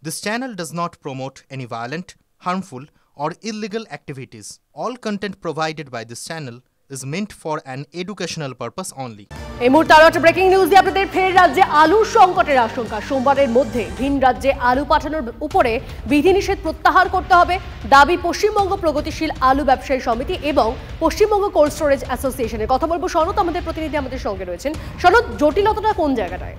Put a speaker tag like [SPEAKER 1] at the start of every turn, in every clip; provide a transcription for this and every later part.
[SPEAKER 1] This channel does not promote any violent, harmful, or illegal activities. All content provided by this channel is meant for an educational purpose only.
[SPEAKER 2] এই মুহূর্তে আরো একটা breaking news দিয়ে আপনাদের ফের রাজ্যে আলুর সংকটের আশঙ্কা। সোমবারের মধ্যে ভিন রাজ্যে আলু পাঠানোর উপরে বিধিনিষেধ প্রত্যাহার করতে হবে দাবি পশ্চিমবঙ্গ প্রগতিশীল আলু ব্যবসায়ী সমিতি এবং পশ্চিমবঙ্গ কোল্ড স্টোরেজ অ্যাসোসিয়েশনের। কথা বলবো সনদ, আমাদের প্রতিনিধি আমাদের সঙ্গে রয়েছেন। সনদ, জটিলতাটা কোন জায়গাটায়?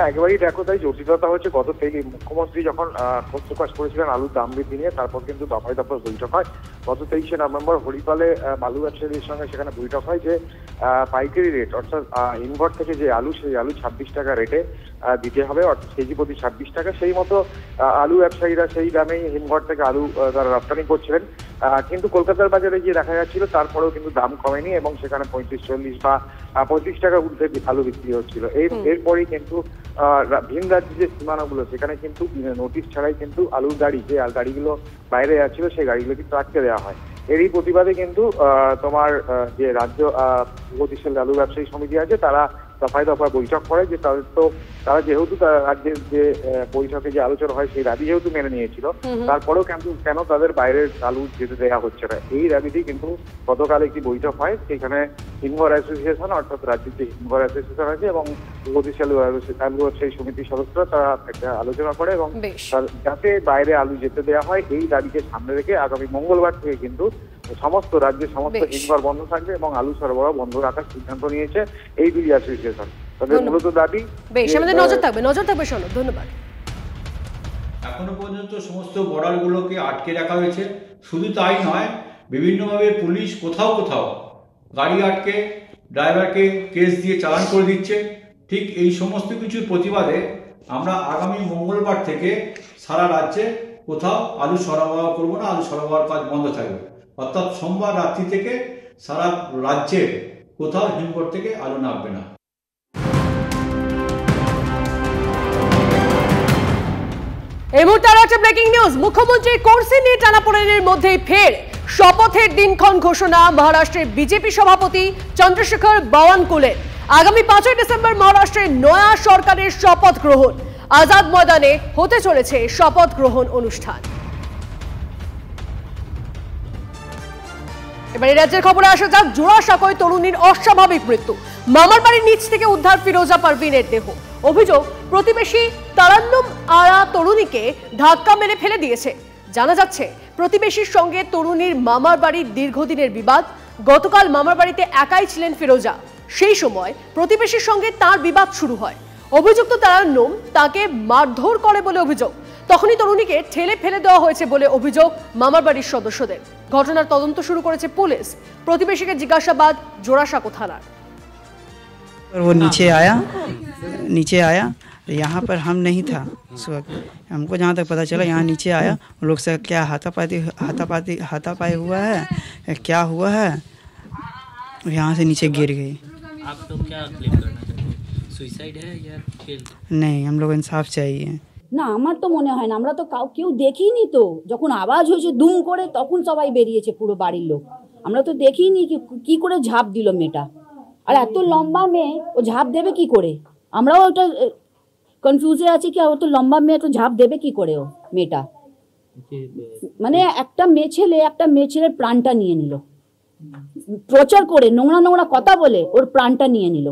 [SPEAKER 3] একেবারেই দেখো, তাই জটিলতা হচ্ছে গত থেকে মুখ্যমন্ত্রী যখন ক্ষোভ প্রকাশ করেছিলেন আলুর দাম বৃদ্ধি নিয়ে, তারপর কিন্তু দফায় দফায় বৈঠক হয়। গত 23শে নভেম্বর হরিপালে বালু ব্যবসায়ীদের সঙ্গে সেখানে বৈঠক হয় যে পাইকারি রেট অর্থাৎ ইনভার্ট থেকে যে আলু, সেই আলু 26 টাকা রেটে দিতে হবে, অর্থাৎ কেজি প্রতি 26 টাকা। সেই মতো আলু ব্যবসায়ীরা সেই দামেই হিমঘর থেকে আলু তারা রপ্তানি করছিলেন। কিন্তু কলকাতার বাজারে গিয়ে দেখা যাচ্ছিল তারপরেও কিন্তু দাম কমেনি এবং সেখানে 35-40 বা 35 টাকার ঊর্ধ্বে আলু বিক্রি হচ্ছিল। এরপরেই কিন্তু ভিন রাজ্যের যে সীমানাগুলো সেখানে কিন্তু নোটিশ ছাড়াই কিন্তু আলুর গাড়ি, যে গাড়িগুলো বাইরে যাচ্ছিল সেই গাড়িগুলো কিন্তু আটকে দেওয়া হয়। এরই প্রতিবাদে কিন্তু তোমার যে রাজ্য প্রগতিশীল আলু ব্যবসায়ী সমিতি আছে তারা দফায় দফায় বৈঠক করে যে তারা যেহেতু রাজ্যের যে বৈঠকে যে আলোচনা হয় সেই দাবি যেহেতু মেনে নিয়েছিল, তারপরেও কেন তাদের বাইরের আলু যেতে দেওয়া হচ্ছে না, এই দাবিতেই কিন্তু গতকাল একটি বৈঠক হয়। সেখানে হিমঘর অ্যাসোসিয়েশন অর্থাৎ রাজ্যের যে হিমঘর অ্যাসোসিয়েশন আছে এবং প্রগতিশীল আলু ব্যবসায়ী সমিতির সদস্যরা তারা একটা আলোচনা করে এবং যাতে বাইরে আলু যেতে দেওয়া হয় এই দাবিকে সামনে রেখে আগামী মঙ্গলবার থেকে কিন্তু সমস্ত রাজ্যের সমস্ত হিমঘর বন্ধ থাকবে এবং আলু সরবরাহ বন্ধ রাখার সিদ্ধান্ত নিয়েছে এই দুই অ্যাসোসিয়েশন। তাদের মূলত দাবি
[SPEAKER 2] নজর থাকবে। সনদ, ধন্যবাদ।
[SPEAKER 4] এখনো পর্যন্ত সমস্ত বর্ডারগুলোকে আটকে রাখা হয়েছে। শুধু তাই নয়, বিভিন্নভাবে পুলিশ কোথাও কোথাও গাড়ি আটকে ড্রাইভারকে কেস দিয়ে চালান করে দিচ্ছে। ঠিক এই সমস্ত কিছুর প্রতিবাদে আমরা আগামী মঙ্গলবার থেকে সারা রাজ্যে কোথাও আলু সরবরাহ করবো না, আলু সরবরাহ কাজ বন্ধ থাকবে। অর্থাৎ সোমবার রাত্রি থেকে সারা রাজ্যে কোথাও হিমঘর থেকে আলু নামবে না।
[SPEAKER 2] এই মুহূর্তে আরো একটা ব্রেকিং নিউজ। মুখ্যমন্ত্রী কোর্সি নিয়ে টানাপোড়েনের মধ্যেই ফের শপথের দিনক্ষণ ঘোষণা মহারাষ্ট্রের বিজেপি সভাপতি চন্দ্রশেখর বাওয়ানকুলের। আগামী 5ই ডিসেম্বর মহারাষ্ট্রের নয়া সরকারের শপথ গ্রহণ। আজাদ ময়দানে হতে চলেছে শপথ গ্রহণ অনুষ্ঠান। এবারে রাজ্যের খবরে আসা যাক। জোড়াসাঁকোয় তরুণীর অস্বাভাবিক মৃত্যু। মামার বাড়ির নিচ থেকে উদ্ধার ফিরোজা পারভিনের দেহ। অভিযোগ, প্রতিবেশী তারান্নুম আরা তরুণীকে ধাক্কা মেরে ফেলে দিয়েছে। জানা যাচ্ছে প্রতিবেশীর সঙ্গে তরুণীর মামার বাড়ির দীর্ঘদিনের বিবাদ। গতকাল মামার বাড়িতে একাই ছিলেন ফিরোজা। সেই সময় প্রতিবেশীর সঙ্গে তার বিবাদ শুরু হয়। অভিযুক্ত তারান্নুম তাকে মারধর করে বলে অভিযোগ। তখনই তরুণীকে ঠেলে ফেলে দেওয়া হয়েছে বলে অভিযোগ মামার বাড়ির সদস্যদের। ঘটনার তদন্ত শুরু করেছে পুলিশ। প্রতিবেশীকে জিজ্ঞাসাবাদ জোড়াসাঁকো থানার।
[SPEAKER 5] वो नीचे आया यहाँ पर हम नहीं था उस वक्त। हमको जहाँ तक पता चला यहाँ नीचे आया, उन लोग से क्या हाथापाई हुआ है, क्या हुआ है, यहाँ से नीचे गिर गई।
[SPEAKER 6] आप लोग क्या क्लेम करना चाहते हैं, सुसाइड है या किल?
[SPEAKER 5] नहीं, हम लोग इंसाफ चाहिए
[SPEAKER 7] না। আমার তো মনে হয় না, আমরা তো কেউ দেখিনি। তো যখন আওয়াজ হয়েছে দুম করে তখন সবাই বেরিয়েছে পুরো বাড়ির লোক। আমরা তো দেখিনি কি করে ঝাঁপ দিল মেয়েটা। আর এত লম্বা মেয়ে ও ঝাঁপ দেবে কি করে? আমরাও ওটা কনফিউজে আছি কি ও তো লম্বা মেয়ে তো ঝাঁপ দেবে কি করে ও মেয়েটা। মানে একটা মেয়ে ছেলের প্রাণটা নিয়ে নিল, প্রচার করে নোংরা কথা বলে ওর প্রাণটা নিয়ে নিল।